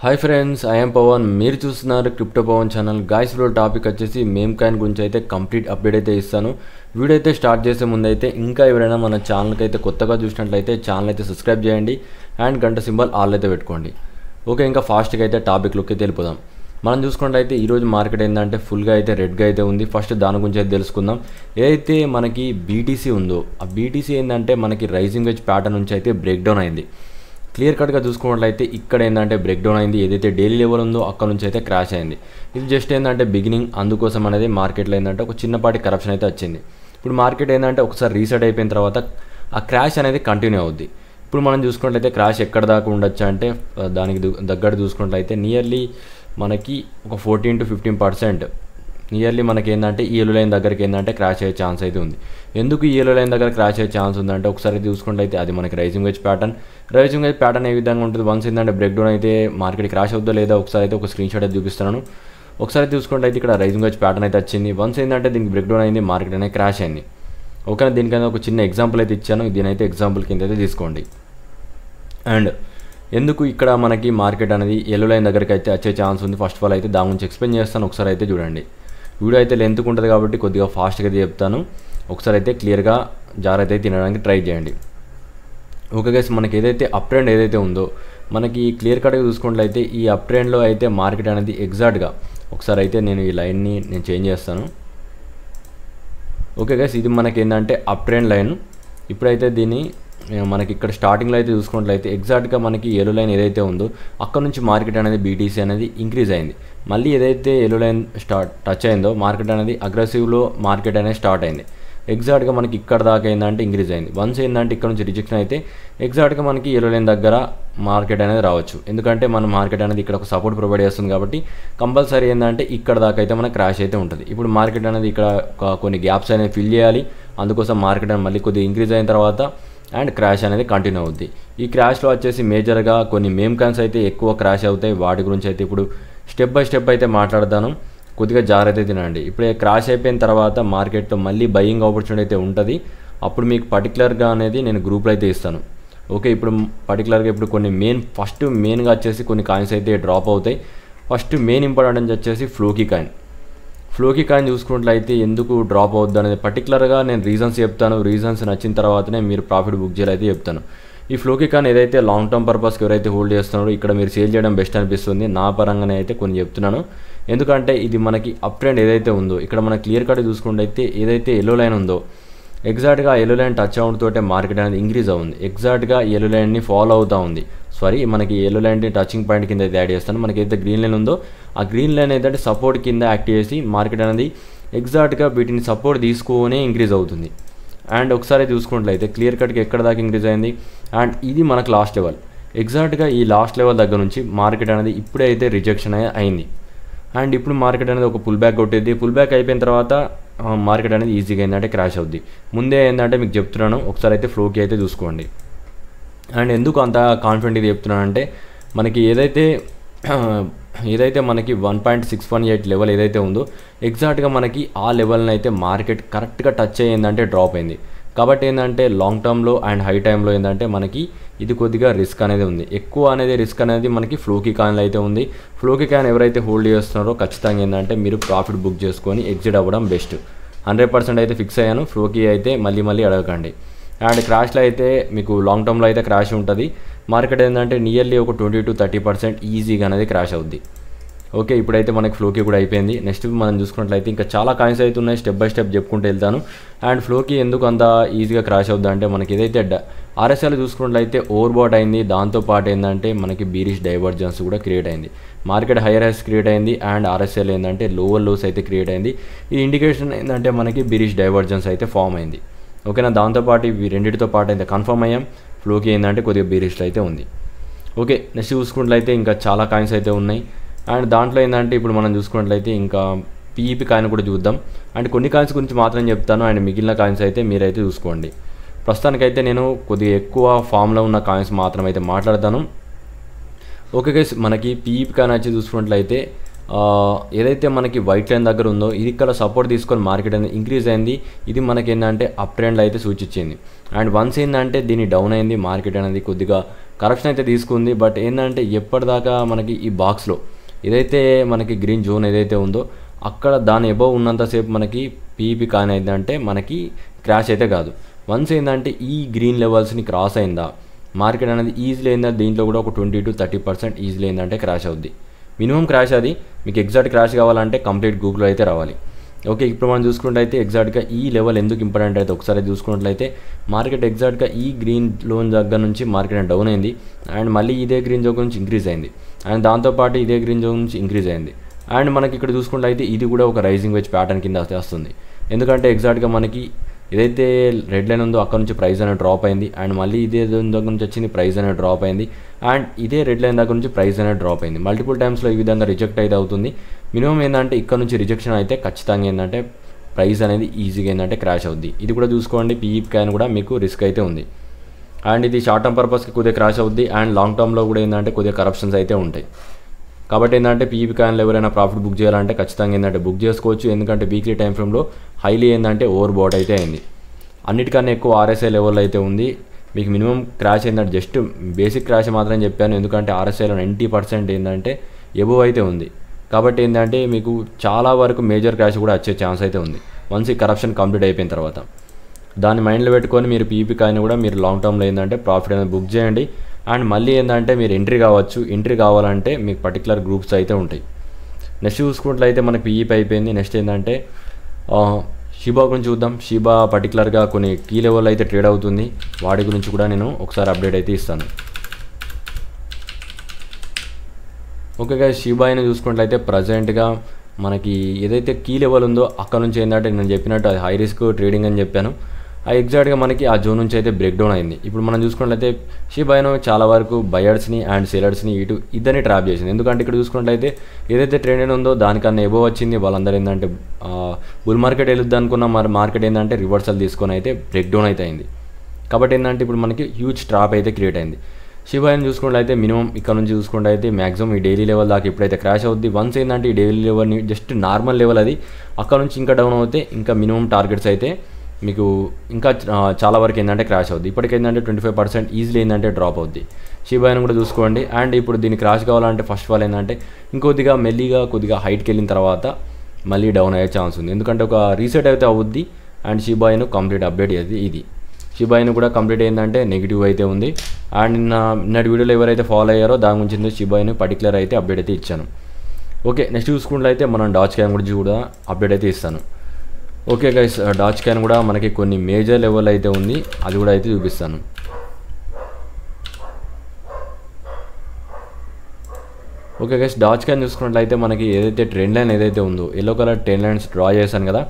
Hi friends, I'm Pavan. మీరు చూస్తున్నారు crypto Pavan channel. Guys video topic వచ్చేసి మేమ్ కాయిన్ గురించి అయితే కంప్లీట్ అప్డేట్ అయితే ఇస్తాను. వీడియో అయితే స్టార్ట్ చేసే ముందు అయితే ఇంకా ఎవరైనా మన ఛానల్కి అయితే కొత్తగా చూసినట్లయితే ఛానల్ అయితే సబ్స్క్రైబ్ చేయండి అండ్ గంట సింబల్ ఆల్ అయితే పెట్టుకోండి. ఓకే, ఇంకా ఫాస్ట్గా అయితే టాపిక్లోకి అయితే వెళ్ళిపోదాం. మనం చూసుకున్నట్లయితే ఈరోజు మార్కెట్ ఏంటంటే ఫుల్గా అయితే రెడ్గా అయితే ఉంది. ఫస్ట్ దాని గురించి అయితే తెలుసుకుందాం. ఏదైతే మనకి బీటీసీ ఉందో ఆ బీటీసీ ఏంటంటే మనకి రైజింగ్ వెజ్ ప్యాటర్న్ నుంచి అయితే బ్రేక్ డౌన్ అయింది. క్లియర్ కట్గా చూసుకున్నట్లయితే ఇక్కడ ఏంటంటే బ్రేక్ డౌన్ అయింది. ఏదైతే డైలీ లెవెల్ ఉందో అక్కడ నుంచి అయితే క్రాష్ అయింది. ఇది జస్ట్ ఏంటంటే బిగినింగ్. అందుకోసం అనేది మార్కెట్లో ఏంటంటే ఒక చిన్నపాటి కరప్షన్ అయితే వచ్చింది. ఇప్పుడు మార్కెట్ ఏంటంటే ఒకసారి రీసెట్ అయిపోయిన తర్వాత ఆ క్రాష్ అనేది కంటిన్యూ అవుద్ది. ఇప్పుడు మనం చూసుకున్నట్లయితే క్రాష్ ఎక్కడ దాకా ఉండొచ్చు అంటే దానికి దగ్గర చూసుకున్నట్లయితే నియర్లీ మనకి ఒక 14 to 15% నియర్లీ మనకి ఏంటంటే ఈ ఎల్లో లైన్ దగ్గరికి ఏంటంటే క్రాష్ అయ్యే ఛాన్స్ అయితే ఉంది. ఎందుకు ఈ ఎల్లో లైన్ దగ్గర క్రాష్ అయ్యే ఛాన్స్ ఉందంటే ఒకసారి చూసుకుంటే అది మనకి రైజింగ్ వెజ్ ప్యాటర్న్ ఏ విధంగా ఉంటుంది. వన్స్ ఏంటంటే బ్రేక్ డౌన్ అయితే మార్కెట్ క్రాష్ అవుతుందో లేదా ఒకసారి అయితే ఒక స్క్రీన్ షాట్ అయితే చూపిస్తున్నాను. ఒకసారి చూసుకుంటే అయితే ఇక్కడ రైజింగ్ వెజ్ ప్యాటర్న్ అయితే వచ్చింది. వన్స్ ఏంటంటే దీనికి బ్రేక్ డౌన్ అయింది, మార్కెట్ అనేది క్రాష్ అయింది. ఓకేనా, దీనికైనా ఒక చిన్న ఎగ్జాంపుల్ అయితే ఇచ్చాను. దీనైతే ఎగ్జాంపుల్ కింద అయితే తీసుకోండి. అండ్ ఎందుకు ఇక్కడ మనకి మార్కెట్ అనేది ఎల్లో లైన్ దగ్గరికి అయితే వచ్చే ఛాన్స్ ఉంది, ఫస్ట్ ఆఫ్ ఆల్ అయితే దాని గురించి ఎక్స్ప్లెయిన్ చేస్తాను. ఒకసారి అయితే చూడండి. వీడియో అయితే లెంత్ ఉంటుంది కాబట్టి కొద్దిగా ఫాస్ట్గా అయితే చెప్తాను. ఒకసారి అయితే క్లియర్గా జాగ్రత్త అయితే తినడానికి ట్రై చేయండి. ఓకే గైస్, మనకి ఏదైతే అప్ ట్రెండ్ ఏదైతే ఉందో మనకి క్లియర్ కట్గా చూసుకున్నట్లయితే ఈ అప్ ట్రెండ్లో అయితే మార్కెట్ అనేది ఎగ్జాక్ట్గా ఒకసారి అయితే నేను ఈ లైన్ని చేంజ్ చేస్తాను. ఓకే గైస్, ఇది మనకి ఏంటంటే అప్ ట్రెండ్ లైన్. ఇప్పుడైతే దీన్ని మనకి ఇక్కడ స్టార్టింగ్లో అయితే చూసుకున్నట్లయితే ఎగ్జాక్ట్గా మనకి ఎల్లో లైన్ ఏదైతే ఉందో అక్కడ నుంచి మార్కెట్ అనేది బీటీసీ అనేది ఇంక్రీజ్ అయింది. మళ్ళీ ఏదైతే ఎల్లో లైన్ టచ్ అయిందో మార్కెట్ అనేది అగ్రెసివ్లో మార్కెట్ అనేది స్టార్ట్ అయింది. ఎగ్జాక్ట్గా మనకి ఇక్కడ దాకా ఏంటంటే ఇంక్రీజ్ అయింది. వన్స్ ఏంటంటే ఇక్కడ నుంచి రిజెక్షన్ అయితే ఎగ్జాక్ట్గా మనకి ఎల్లో లైన్ దగ్గర మార్కెట్ అనేది రావచ్చు. ఎందుకంటే మన మార్కెట్ అనేది ఇక్కడ ఒక సపోర్ట్ ప్రొవైడ్ చేస్తుంది కాబట్టి కంపల్సరీ ఏంటంటే ఇక్కడ దాకా అయితే మనకు క్రాష్ అయితే ఉంటుంది. ఇప్పుడు మార్కెట్ అనేది ఇక్కడ కొన్ని గ్యాప్స్ అనేది ఫిల్ చేయాలి. అందుకోసం మార్కెట్ అనేది మళ్ళీ కొద్దిగా ఇంక్రీజ్ అయిన తర్వాత అండ్ క్రాష్ అనేది కంటిన్యూ అవుద్ది. ఈ క్రాష్లో వచ్చేసి మేజర్గా కొన్ని మేమ్ కాయిన్స్ అయితే ఎక్కువ క్రాష్ అవుతాయి. వాటి గురించి అయితే ఇప్పుడు స్టెప్ బై స్టెప్ అయితే మాట్లాడతాను. కొద్దిగా జాగ్రత్త తినండి. ఇప్పుడే క్రాష్ అయిపోయిన తర్వాత మార్కెట్లో మళ్ళీ బయింగ్ ఆపర్చునిటీ అయితే ఉంటుంది. అప్పుడు మీకు పర్టికులర్గా అనేది నేను గ్రూప్లో అయితే ఇస్తాను. ఓకే, ఇప్పుడు పర్టికులర్గా ఇప్పుడు కొన్ని ఫస్ట్ మెయిన్గా వచ్చేసి కొన్ని కాయిన్స్ అయితే డ్రాప్ అవుతాయి. ఫస్ట్ మెయిన్ ఇంపార్టెంట్ వచ్చేసి ఫ్లోకీ కాయిన్ చూసుకున్నట్లయితే ఎందుకు డ్రాప్ అవుద్ది అనేది పర్టికులర్గా నేను రీజన్స్ చెప్తాను. రీజన్స్ నచ్చిన తర్వాతనే మీరు ప్రాఫిట్ బుక్ చేయాలైతే చెప్తాను. ఈ ఫ్లోకీ కాయిన్ ఏదైతే లాంగ్ టర్మ్ పర్పస్కి ఎవరైతే హోల్డ్ చేస్తున్నారో ఇక్కడ మీరు సేల్ చేయడం బెస్ట్ అనిపిస్తుంది. నా పరంగానే అయితే కొన్ని చెప్తున్నాను. ఎందుకంటే ఇది మనకి అప్ ట్రెండ్ ఏదైతే ఉందో ఇక్కడ మనం క్లియర్ కట్ చూసుకుంటే ఏదైతే ఎల్లో లైన్ ఉందో ఎగ్జాక్ట్గా ఎల్లో లైన్ టచ్ అవడంతో మార్కెట్ అనేది ఇంక్రీజ్ అవుతుంది. ఎగ్జాక్ట్గా ఎల్లో లైన్ని ఫాలో అవుతూ ఉంది. మనకి ఎల్లో లైన్ టచింగ్ పాయింట్ కింద అయితే యాడ్ చేస్తాను. మనకి ఏదైతే గ్రీన్ లైన్ ఉందో ఆ గ్రీన్ లైన్ ఏంటంటే సపోర్ట్ కింద యాక్ట్ చేసి మార్కెట్ అనేది ఎగ్జాక్ట్గా వీటిని సపోర్ట్ తీసుకొని ఇంక్రీజ్ అవుతుంది. అండ్ ఒకసారి చూసుకున్నట్లయితే క్లియర్ కట్గా ఎక్కడ దాకా ఇంక్రీజ్ అయింది అండ్ ఇది మనకు లాస్ట్ లెవెల్. ఎగ్జాక్ట్గా ఈ లాస్ట్ లెవెల్ దగ్గర నుంచి మార్కెట్ అనేది ఇప్పుడే అయితే రిజెక్షన్ అయింది. అండ్ ఇప్పుడు మార్కెట్ అనేది ఒక పుల్ బ్యాక్ కొట్టేది. పుల్ బ్యాక్ అయిపోయిన తర్వాత మార్కెట్ అనేది ఈజీగా ఏంటంటే క్రాష్ అవుద్ది. ముందే ఏంటంటే మీకు చెప్తున్నాను, ఒకసారి అయితే ఫ్లోకి అయితే చూసుకోండి. అండ్ ఎందుకు అంత కాన్ఫిడెంట్ ఇది చెప్తున్నానంటే మనకి ఏదైతే మనకి 1.618 లెవెల్ ఏదైతే ఉందో ఎగ్జాక్ట్గా మనకి ఆ లెవెల్ని అయితే మార్కెట్ కరెక్ట్గా టచ్ అయ్యిందంటే డ్రాప్ అయింది. కాబట్టి ఏంటంటే లాంగ్ టర్మ్లో అండ్ హై టైంలో ఏంటంటే మనకి ఇది కొద్దిగా రిస్క్ అనేది ఉంది. ఎక్కువ అనేది రిస్క్ అనేది మనకి ఫ్లోకీ కాయిన్లో అయితే ఉంది. ఫ్లోకీ కాయిన్ ఎవరైతే హోల్డ్ చేస్తున్నారో ఖచ్చితంగా ఏంటంటే మీరు ప్రాఫిట్ బుక్ చేసుకొని ఎగ్జిట్ అవ్వడం బెస్ట్. 100% అయితే ఫిక్స్ అయ్యాను. ఫ్లోకీ అయితే మళ్ళీ అడగకండి. అండ్ క్రాష్లో అయితే మీకు లాంగ్ టర్మ్లో అయితే క్రాష్ ఉంటుంది. మార్కెట్ ఏంటంటే నియర్లీ ఒక 20 to 30% ఈజీగా అనేది క్రాష్ అవుద్ది. ఓకే, ఇప్పుడైతే మనకి ఫ్లోకీ కూడా అయిపోయింది. నెక్స్ట్ మనం చూసుకున్నట్లయితే ఇంకా చాలా కాయిన్స్ అయితే ఉన్నాయి. స్టెప్ బై స్టెప్ చెప్పుకుంటూ వెళ్తాను. అండ్ ఫ్లోకీ ఎందుకు అంత ఈజీగా క్రాష్ అవుద్ది అంటే మనకి ఏదైతే ఆర్ఎస్ఎల్ చూసుకున్నట్లయితే ఓవర్బాట్ అయింది. దాంతోపాటు ఏంటంటే మనకి బీరిష్ డైవర్జెన్స్ కూడా క్రియేట్ అయింది. మార్కెట్ హైయర్ హైస్ క్రియేట్ అయింది అండ్ ఆర్ఎస్ఎల్ ఏంటంటే లోవర్ లోస్ అయితే క్రియేట్ అయింది. ఈ ఇండికేషన్ ఏంటంటే మనకి బీరిష్ డైవర్జెన్స్ అయితే ఫామ్ అయింది. ఓకేనా, దాంతోపాటు ఇవి రెండింటితో పాటు అయితే కన్ఫర్మ్ అయ్యాం. ఫ్లోకీ ఏంటంటే కొద్దిగా బీరిష్లో అయితే ఉంది. ఓకే, నెక్స్ట్ చూసుకున్నట్లయితే ఇంకా చాలా కాయిన్స్ అయితే ఉన్నాయి. అండ్ దాంట్లో ఏంటంటే ఇప్పుడు మనం చూసుకున్నట్లయితే ఇంకా పీఈపీ కాయిన్ కూడా చూద్దాం. అండ్ కొన్ని కాయిన్స్ గురించి మాత్రం చెప్తాను అండ్ మిగిలిన కాయిన్స్ అయితే మీరైతే చూసుకోండి. ప్రస్తుతానికైతే నేను కొద్దిగా ఎక్కువ ఫామ్లో ఉన్న కాయిన్స్ మాత్రం అయితే మాట్లాడతాను. ఓకే గైస్, మనకి పీఈపీ కాయిన్ వచ్చి చూసుకున్నట్లయితే ఏదైతే మనకి వైట్ లైన్ దగ్గర ఉందో ఇది ఇక్కడ సపోర్ట్ తీసుకొని మార్కెట్ అనేది ఇంక్రీజ్ అయింది. ఇది మనకి ఏంటంటే అప్ ట్రెండ్లో అయితే సూచించింది. అండ్ వన్స్ ఏంటంటే దీని డౌన్ అయింది, మార్కెట్ అనేది కొద్దిగా కరప్షన్ అయితే తీసుకుంది. బట్ ఏంటంటే ఎప్పటిదాకా మనకి ఈ బాక్స్లో ఏదైతే మనకి గ్రీన్ జోన్ ఏదైతే ఉందో అక్కడ దాని అబవ్ ఉన్నంతసేపు మనకి పీఈపీ కాయిన్ అయిందంటే మనకి క్రాష్ అయితే కాదు. వన్స్ ఏంటంటే ఈ గ్రీన్ లెవెల్స్ని క్రాస్ అయిందా మార్కెట్ అనేది ఈజీలీ అయిందా, దీంట్లో కూడా ఒక 20 to 30% ఈజీలీ అయిందంటే క్రాష్ అవుద్ది. మినిమం క్రాష్ అది. మీకు ఎగ్జాక్ట్ క్రాష్ కావాలంటే కంప్లీట్ గూగుల్ అయితే రావాలి. ఓకే, ఇప్పుడు మనం చూసుకున్నట్లయితే ఎగ్జాక్ట్గా ఈ లెవెల్ ఎందుకు ఇంపార్టెంట్ అయితే ఒకసారి చూసుకున్నట్లయితే మార్కెట్ ఎగ్జాక్ట్గా ఈ గ్రీన్ లోన్ దగ్గర నుంచి మార్కెట్ డౌన్ అయింది అండ్ మళ్ళీ ఇదే గ్రీన్ జోన్ నుంచి ఇంక్రీజ్ అయింది అండ్ దాంతోపాటు ఇదే గ్రీన్ జోన్ నుంచి ఇంక్రీజ్ అయింది అండ్ మనకి ఇక్కడ చూసుకున్నట్లయితే ఇది కూడా ఒక రైజింగ్ వెజ్ ప్యాటర్న్ కింద వస్తుంది. ఎందుకంటే ఎగ్జాక్ట్గా మనకి ఏదైతే రెడ్ లైన్ ఉందో అక్కడ నుంచి ప్రైస్ అనేది డ్రాప్ అయింది అండ్ మళ్ళీ ఇదే దగ్గర నుంచి వచ్చింది ప్రైస్ అనేది డ్రాప్ అయింది అండ్ ఇదే రెడ్ లైన్ దగ్గర నుంచి ప్రైస్ అనేది డ్రాప్ అయింది. మల్టిపుల్ టైమ్స్లో ఈ విధంగా రిజెక్ట్ అయితే అవుతుంది. మినిమం ఏంటంటే ఇక్కడ నుంచి రిజెక్షన్ అయితే ఖచ్చితంగా ఏంటంటే ప్రైస్ అనేది ఈజీగా ఏంటంటే క్రాష్ అవుద్ది. ఇది కూడా చూసుకోండి, పీఈపీ కాయిన్ కూడా మీకు రిస్క్ అయితే ఉంది అండ్ ఇది షార్ట్ టర్మ్ పర్పస్కి కొద్దిగా క్రాష్ అవుద్ది అండ్ లాంగ్ టర్మ్లో కూడా ఏంటంటే కొద్దిగా కరప్షన్స్ అయితే ఉంటాయి. కాబట్టి ఏంటంటే పీఈపీ కాయిన్లో ఎవరైనా ప్రాఫిట్ బుక్ చేయాలంటే ఖచ్చితంగా ఏంటంటే బుక్ చేసుకోవచ్చు. ఎందుకంటే వీక్లీ టైం ఫ్రేమ్లో హైలీ ఏంటంటే ఓవర్ బాట్ అయితే అయింది. అన్నిటికన్నా ఎక్కువ ఆర్ఎస్ఐ లెవెల్ అయితే ఉంది. మీకు మినిమం క్రాష్ ఏంటంటే జస్ట్ బేసిక్ క్రాష్ మాత్రం చెప్పాను, ఎందుకంటే ఆర్ఎస్ఐలో 90% ఏంటంటే ఎబోవ్ అయితే ఉంది. కాబట్టి ఏంటంటే మీకు చాలా వరకు మేజర్ క్రాష్ కూడా వచ్చే ఛాన్స్ అయితే ఉంది వన్స్ ఈ కరప్షన్ కంప్లీట్ అయిపోయిన తర్వాత. దాన్ని మైండ్లో పెట్టుకొని మీరు పీఈపీ కాయిన్ కూడా మీరు లాంగ్ టర్మ్లో ఏంటంటే ప్రాఫిట్ అనేది బుక్ చేయండి అండ్ మళ్ళీ ఏంటంటే మీరు ఎంట్రీ కావచ్చు. ఎంట్రీ కావాలంటే మీకు పర్టికులర్ గ్రూప్స్ అయితే ఉంటాయి. నెక్స్ట్ చూసుకున్నట్లయితే మనకి పీఈపీ అయిపోయింది. నెక్స్ట్ ఏంటంటే షిబా గురించి చూద్దాం. షిబా పర్టికులర్గా కొన్ని కీ లెవెల్ అయితే ట్రేడ్ అవుతుంది, వాటి గురించి కూడా నేను ఒకసారి అప్డేట్ అయితే ఇస్తాను. ఓకే గైస్, షిబా అయినా చూసుకున్నట్లయితే ప్రజెంట్గా మనకి ఏదైతే కీ లెవెల్ ఉందో అక్కడ నుంచి ఏంటంటే నేను చెప్పినట్టు అది హై రిస్క్ ట్రేడింగ్ అని చెప్పాను. ఆ ఎగ్జాక్ట్గా మనకి ఆ జోన్ నుంచి అయితే బ్రేక్ డౌన్ అయింది. ఇప్పుడు మనం చూసుకున్నట్లయితే షిబా అయినా చాలా వరకు బయర్స్ని అండ్ సెలర్స్ని ఇద్దరిని ట్రాప్ చేసింది. ఎందుకంటే ఇక్కడ చూసుకున్నట్లయితే ఏదైతే ట్రెండ్ ఉందో దానికన్నా ఎబో వచ్చింది. వాళ్ళందరూ ఏంటంటే బుల్ మార్కెట్ వెళ్ళొద్దు అనుకున్న మరి మార్కెట్ ఏంటంటే రివర్సల్ తీసుకొని అయితే బ్రేక్ డౌన్ అయితే అయింది. కాబట్టి ఏంటంటే ఇప్పుడు మనకి హ్యూజ్ ట్రాప్ అయితే క్రియేట్ అయింది. షిబా అయినా చూసుకున్నట్లయితే మినిమం ఇక్కడ నుంచి చూసుకున్నట్లయితే మ్యాక్సిమం ఈ డైలీ లెవెల్ దాకా ఎప్పుడైతే క్రాష్ అవుద్ది వన్స్ ఏంటంటే ఈ డైలీ లెవెల్ని జస్ట్ నార్మల్ లెవెల్ అది అక్కడ నుంచి ఇంకా డౌన్ అవుతే ఇంకా మినిమం టార్గెట్స్ అయితే మీకు ఇంకా చాలా వరకు ఏంటంటే క్రాష్ అవుద్ది. ఇప్పటికేంటంటే 25% ఈజీలీ ఏంటంటే డ్రాప్ అవుద్ది. షిబా అయినా కూడా చూసుకోండి. అండ్ ఇప్పుడు దీన్ని క్రాష్ కావాలంటే ఫస్ట్ ఆఫ్ ఆల్ ఏంటంటే ఇంకొద్దిగా మెల్లిగా కొద్దిగా హైట్కి వెళ్ళిన తర్వాత మళ్ళీ డౌన్ అయ్యే ఛాన్స్ ఉంది. ఎందుకంటే ఒక రీసెట్ అయితే అవుద్ది అండ్ షిబా అయినా కంప్లీట్ అప్డేట్ ఇది షిబా అయినా కూడా కంప్లీట్ ఏంటంటే నెగిటివ్ అయితే ఉంది. అండ్ నిన్నటి వీడియోలో ఎవరైతే ఫాలో అయ్యారో దాని గురించి షిబా అయినా పర్టికులర్ అయితే అప్డేట్ అయితే ఇచ్చాను. ఓకే, నెక్స్ట్ చూసుకున్నట్లయితే మనం డాచ్ కాయిన్ గురించి కూడా అప్డేట్ అయితే ఇస్తాను. ఓకే గైస్, డాచ్ కాయిన్ కూడా మనకి కొన్ని మేజర్ లెవెల్ అయితే ఉంది, అది కూడా అయితే చూపిస్తాను. ఓకే గైస్, డాచ్ కాయిన్ చూసుకున్నట్లయితే మనకి ఏదైతే ట్రెండ్ లైన్ ఏదైతే ఉందో yellow colour trend lines draw చేశాను కదా,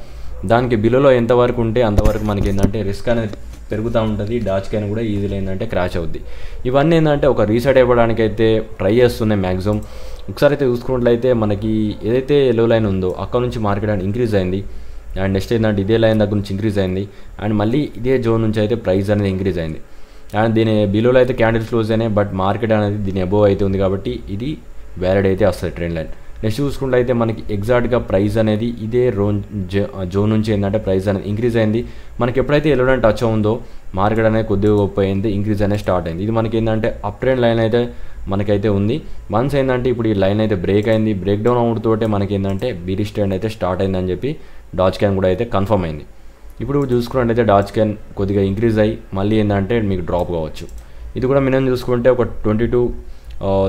దానికి బిలోలో ఎంతవరకు ఉంటే అంతవరకు మనకి ఏంటంటే రిస్క్ అనేది పెరుగుతూ ఉంటుంది. డాచ్ కాయిన్ కూడా ఈజీలో ఏంటంటే క్రాష్ అవుద్ది. ఇవన్నీ ఏంటంటే ఒక రీసెట్ అయిపోవడానికి అయితే ట్రై చేస్తున్నాయి మ్యాక్సిమం. ఒకసారి అయితే చూసుకున్నట్లయితే మనకి ఏదైతే ఎల్లో లైన్ ఉందో అక్కడ నుంచి మార్కెట్ అనేది ఇంక్రీజ్ అయింది అండ్ నెక్స్ట్ ఏంటంటే ఇదే లైన్ దగ్గర నుంచి ఇంక్రీజ్ అయింది అండ్ మళ్ళీ ఇదే జోన్ నుంచి అయితే ప్రైస్ అనేది ఇంక్రీజ్ అయింది అండ్ దీని బిలోలో అయితే క్యాండిల్స్ క్లోజ్ అయినాయి. బట్ మార్కెట్ అనేది దీని అబోవ్ అయితే ఉంది కాబట్టి ఇది వ్యాలిడ్ అయితే వస్తుంది ట్రెండ్ లైన్. నెక్స్ట్ చూసుకుంటే మనకి ఎగ్జాక్ట్గా ప్రైస్ అనేది ఇదే జోన్ నుంచి ఏంటంటే ప్రైస్ అనేది ఇంక్రీజ్ అయింది. మనకి ఎప్పుడైతే ఎల్లో లైన్ టచ్ ఉందో మార్కెట్ అనేది కొద్దిగా గొప్ప అయింది, ఇంక్రీజ్ అనేది స్టార్ట్ అయింది. ఇది మనకి ఏంటంటే అప్ ట్రెండ్ లైన్ అయితే మనకైతే ఉంది. వన్స్ ఏంటంటే ఇప్పుడు ఈ లైన్ అయితే బ్రేక్ అయింది, బ్రేక్ డౌన్ అవుతూనే మనకి ఏంటంటే బీరిష్ ట్రెండ్ అయితే స్టార్ట్ అయిందని చెప్పి డాచ్ కాయిన్ కూడా అయితే కన్ఫర్మ్ అయింది. ఇప్పుడు చూసుకున్నట్టయితే డాచ్ కాయిన్ కొద్దిగా ఇంక్రీజ్ అయ్యి మళ్ళీ ఏంటంటే మీకు డ్రాప్ కావచ్చు. ఇది కూడా మినిమం చూసుకుంటే ఒక 20 to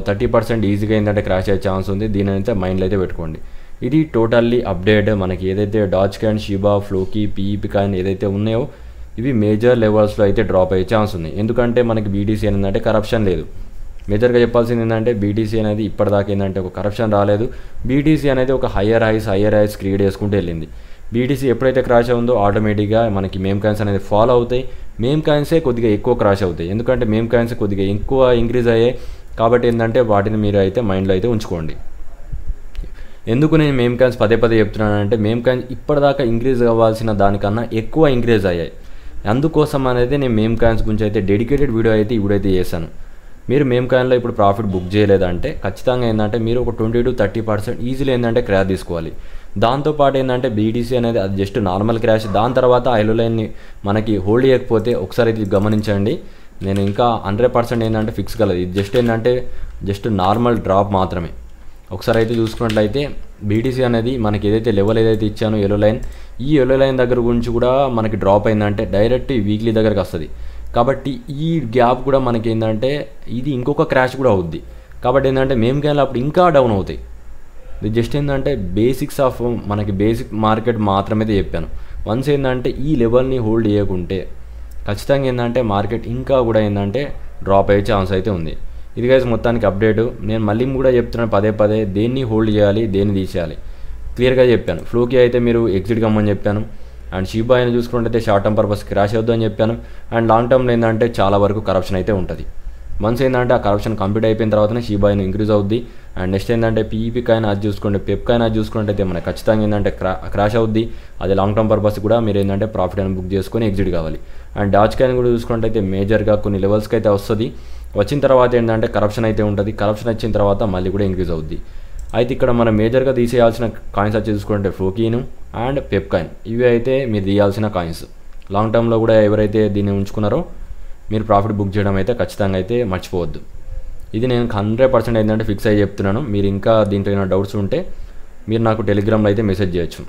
30% ఈజీగా ఏంటంటే క్రాష్ అయ్యే ఛాన్స్ ఉంది. దీని అయితే మైండ్లో అయితే పెట్టుకోండి. ఇది టోటల్లీ అప్డేట్. మనకి ఏదైతే Dogecoin, Shiba, Floki, PEP coin ఏదైతే ఉన్నాయో ఇవి మేజర్ లెవెల్స్లో అయితే డ్రాప్ అయ్యే ఛాన్స్ ఉంది. ఎందుకంటే మనకి బీటీసీ ఏంటంటే కరప్షన్ లేదు. మేజర్గా చెప్పాల్సింది ఏంటంటే బీటీసీ అనేది ఇప్పటిదాకా ఏంటంటే ఒక కరప్షన్ రాలేదు. బీటీసీ అనేది ఒక హయ్యర్ హైస్ క్రియేట్ చేసుకుంటూ వెళ్ళింది. బీటీసీ ఎప్పుడైతే క్రాష్ అవుందో ఆటోమేటిక్గా మనకి మేమ్ కాయిన్స్ అనేది ఫాలో అవుతాయి. మేమ్ కాయిన్సే కొద్దిగా ఎక్కువ క్రాష్ అవుతాయి, ఎందుకంటే మేమ్ కాయిన్స్ కొద్దిగా ఎక్కువ ఇంక్రీజ్ అయ్యాయి. కాబట్టి ఏంటంటే వాటిని మీరు అయితే మైండ్లో అయితే ఉంచుకోండి. ఎందుకు నేను మేమ్ కాయిన్స్ పదే చెప్తున్నానంటే మేమ్ కాయిన్స్ ఇప్పటిదాకా ఇంక్రీజ్ అవ్వాల్సిన దానికన్నా ఎక్కువ ఇంక్రీజ్ అయ్యాయి. అందుకోసం అనేది నేను మేమ్ కాయిన్స్ గురించి అయితే డెడికేటెడ్ వీడియో అయితే ఇప్పుడైతే చేశాను. మీరు మేమ్ కాయిన్లో ఇప్పుడు ప్రాఫిట్ బుక్ చేయలేదంటే ఖచ్చితంగా ఏంటంటే మీరు ఒక 20 to 30% ఈజీలో ఏంటంటే క్రాష్ తీసుకోవాలి. దాంతోపాటు ఏంటంటే బీటీసీ అనేది అది జస్ట్ నార్మల్ క్రాష్. దాని తర్వాత ఆ ఎల్లో లైన్ని మనకి హోల్డ్ చేయకపోతే ఒకసారి ఇది గమనించండి, నేను ఇంకా 100% ఏంటంటే ఫిక్స్ కలదు. ఇది జస్ట్ నార్మల్ డ్రాప్ మాత్రమే. ఒకసారి అయితే చూసుకున్నట్లయితే బీటీసీ అనేది మనకి ఏదైతే లెవెల్ ఏదైతే ఇచ్చానో ఎల్లో లైన్, ఈ ఎల్లో లైన్ దగ్గర గురించి కూడా మనకి డ్రాప్ అయిందంటే డైరెక్ట్ వీక్లీ దగ్గరకు వస్తుంది. కాబట్టి ఈ గ్యాప్ కూడా మనకి ఏంటంటే ఇది ఇంకొక క్రాష్ కూడా అవుద్ది. కాబట్టి ఏంటంటే మేము కానీ అప్పుడు ఇంకా డౌన్ అవుతాయి. ఇది జస్ట్ ఏంటంటే బేసిక్స్ ఆఫ్ మనకి బేసిక్ మార్కెట్ మాత్రమే చెప్పాను. వన్స్ ఏంటంటే ఈ లెవెల్ని హోల్డ్ చేయకుంటే ఖచ్చితంగా ఏంటంటే మార్కెట్ ఇంకా కూడా ఏంటంటే డ్రాప్ అయ్యే ఛాన్స్ అయితే ఉంది. ఇది గైస్ మొత్తానికి అప్డేటు. నేను మళ్ళీ కూడా చెప్తున్నాను పదే దేన్ని హోల్డ్ చేయాలి, దేన్ని తీసేయాలి క్లియర్గా చెప్పాను. ఫ్లోకి అయితే మీరు ఎగ్జిట్ కమ్మని చెప్పాను. అండ్ షిబా ఇను చూసుకున్నట్టయితే షార్ట్ టర్మ్ పర్పస్ క్రాష్ అవుద్దు అని చెప్పాను. అండ్ లాంగ్ టర్మ్లో ఏంటంటే చాలా వరకు కరప్షన్ అయితే ఉంటుంది. వన్స్ ఏంటంటే ఆ కరప్షన్ కంప్లీట్ అయిపోయిన తర్వాతనే షిబా ఇను ఇంక్రీజ్ అవుద్ది. అండ్ నెక్స్ట్ ఏంటంటే పీఈపీకైనా అది చూసుకుంటే పెప్కైనా అది చూసుకున్నట్టయితే మనకి ఖచ్చితంగా ఏంటంటే క్రాష్ అవుద్ది. అది లాంగ్ టర్మ్ పర్పస్ కూడా మీరు ఏంటంటే ప్రాఫిట్ అని బుక్ చేసుకొని ఎగ్జిట్ కావాలి. అండ్ డాచ్ కాయిన్ కూడా చూసుకున్నట్టయితే మేజర్గా కొన్ని లెవెల్స్కి అయితే వస్తుంది. వచ్చిన తర్వాత ఏంటంటే కరప్షన్ అయితే ఉంటుంది. కరప్షన్ వచ్చిన తర్వాత మళ్ళీ కూడా ఇంక్రీజ్ అవుద్ది. అయితే ఇక్కడ మనం మేజర్గా తీసేయాల్సిన కాయిన్స్ వచ్చి చూసుకుంటే ఫ్లోకీను అండ్ పెప్ కాయిన్, ఇవి అయితే మీరు తీయాల్సిన కాయిన్స్. లాంగ్ టర్మ్లో కూడా ఎవరైతే దీన్ని ఉంచుకున్నారో మీరు ప్రాఫిట్ బుక్ చేయడం అయితే ఖచ్చితంగా అయితే మర్చిపోవద్దు. ఇది నేను 100% ఏంటంటే ఫిక్స్ అయ్యి చెప్తున్నాను. మీరు ఇంకా దీంట్లో ఏమైనా డౌట్స్ ఉంటే మీరు నాకు టెలిగ్రామ్లో అయితే మెసేజ్ చేయొచ్చు.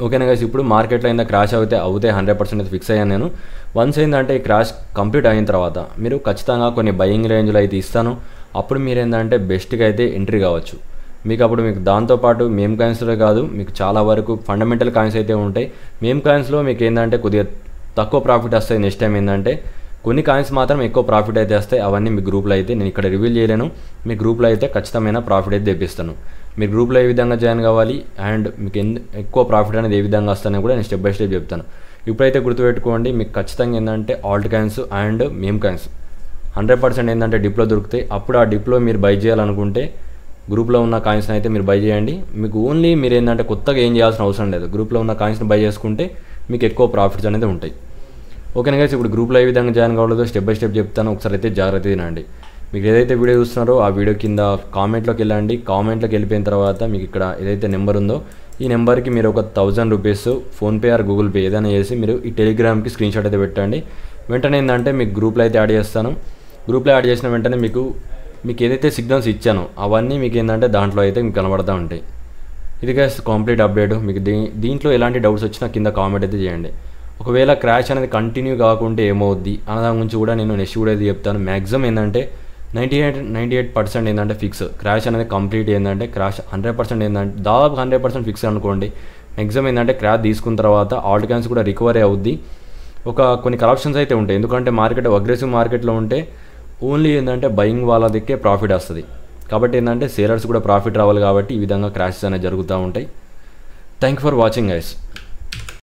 ఓకేనా గైస్, ఇప్పుడు మార్కెట్లో అయినా క్రాష్ అవుతే 100% అయితే ఫిక్స్ అయ్యాను నేను. వన్స్ ఏంటంటే ఈ క్రాష్ కంప్లీట్ అయిన తర్వాత మీరు ఖచ్చితంగా కొన్ని బయింగ్ రేంజ్లో అయితే ఇస్తాను. అప్పుడు మీరు ఏంటంటే బెస్ట్గా అయితే ఎంట్రీ కావచ్చు. మీకు దాంతోపాటు మేమ్ కాయిన్స్లో కాదు, మీకు చాలా వరకు ఫండమెంటల్ కాయిన్స్ అయితే ఉంటాయి. మేమ్ కాయిన్స్లో మీకు ఏంటంటే కొద్దిగా తక్కువ ప్రాఫిట్ వస్తాయి. నెక్స్ట్ టైం ఏంటంటే కొన్ని కాయిన్స్ మాత్రం ఎక్కువ ప్రాఫిట్ అయితే వస్తాయి. అవన్నీ మీ గ్రూప్లో అయితే నేను ఇక్కడ రివీల్ చేయలేను. మీ గ్రూప్లో అయితే ఖచ్చితమైన ప్రాఫిట్ అయితే తెప్పిస్తాను. మీరు గ్రూప్లో ఏ విధంగా జాయిన్ కావాలి అండ్ మీకు ఎక్కువ ప్రాఫిట్ అనేది ఏ విధంగా వస్తానని కూడా నేను స్టెప్ బై స్టెప్ చెప్తాను. ఇప్పుడైతే గుర్తుపెట్టుకోండి, మీకు ఖచ్చితంగా ఏంటంటే Alt coins and ma'am coins 100% ఏంటంటే డిప్లో దొరుకుతాయి. అప్పుడు ఆ డిప్లో మీరు బై చేయాలనుకుంటే గ్రూప్లో ఉన్న కాయిన్స్ని అయితే మీరు బై చేయండి. మీకు ఓన్లీ మీరు ఏంటంటే కొత్తగా ఏం చేయాల్సిన అవసరం లేదు. గ్రూప్లో ఉన్న కాయిన్స్ని బై చేసుకుంటే మీకు ఎక్కువ ప్రాఫిట్స్ అనేది ఉంటాయి. ఓకేనా గైస్, ఇప్పుడు గ్రూప్లో ఏ విధంగా జాయిన్ కావాలో స్టెప్ బై స్టెప్ చెప్తాను. ఒకసారి అయితే జాగ్రత్త తినండి. మీకు ఏదైతే వీడియో చూస్తున్నారో ఆ వీడియో కింద కామెంట్లోకి వెళ్ళండి. కామెంట్లోకి వెళ్ళిపోయిన తర్వాత మీకు ఇక్కడ ఏదైతే నెంబర్ ఉందో ఈ నెంబర్కి మీరు ఒక 1000 rupees PhonePe are Google pay ఏదైనా చేసి మీరు ఈ టెలిగ్రామ్కి స్క్రీన్ షాట్ అయితే పెట్టండి. వెంటనే ఏంటంటే మీకు గ్రూప్లో అయితే యాడ్ చేస్తాను. గ్రూప్లో యాడ్ చేసిన వెంటనే మీకు ఏదైతే సిగ్నల్స్ ఇచ్చానో అవన్నీ మీకు ఏంటంటే దాంట్లో అయితే మీకు కనబడుతూ ఉంటాయి. ఇది గైస్ కంప్లీట్ అప్డేట్. మీకు దీంట్లో ఎలాంటి డౌట్స్ వచ్చినా కింద కామెంట్ అయితే చేయండి. ఒకవేళ క్రాష్ అనేది కంటిన్యూ కాకుంటే ఏమవుద్ది అన్న దాని గురించి కూడా నేను నెక్స్ట్ కూడా అయితే చెప్తాను. మ్యాక్సిమం ఏంటంటే 98% ఏంటంటే ఫిక్స్. క్రాష్ అనేది కంప్లీట్ ఏంటంటే క్రాష్ 100% ఏంటంటే దాదాపు 100% ఫిక్స్ అనుకోండి. మ్యాక్సిమం ఏంటంటే క్రాష్ తీసుకున్న తర్వాత ఆల్ట్ కాయిన్స్ కూడా రికవరీ అవుద్ది. కొన్ని కరప్షన్స్ అయితే ఉంటాయి. ఎందుకంటే మార్కెట్ అగ్రెసివ్ మార్కెట్లో ఉంటే ఓన్లీ ఏంటంటే బయింగ్ వాళ్ళ దిక్కే ప్రాఫిట్ వస్తుంది. కాబట్టి ఏంటంటే సేలర్స్ కూడా ప్రాఫిట్ రావాలి. కాబట్టి ఈ విధంగా క్రాషెస్ అనేవి జరుగుతూ ఉంటాయి. Thank you for watching guys.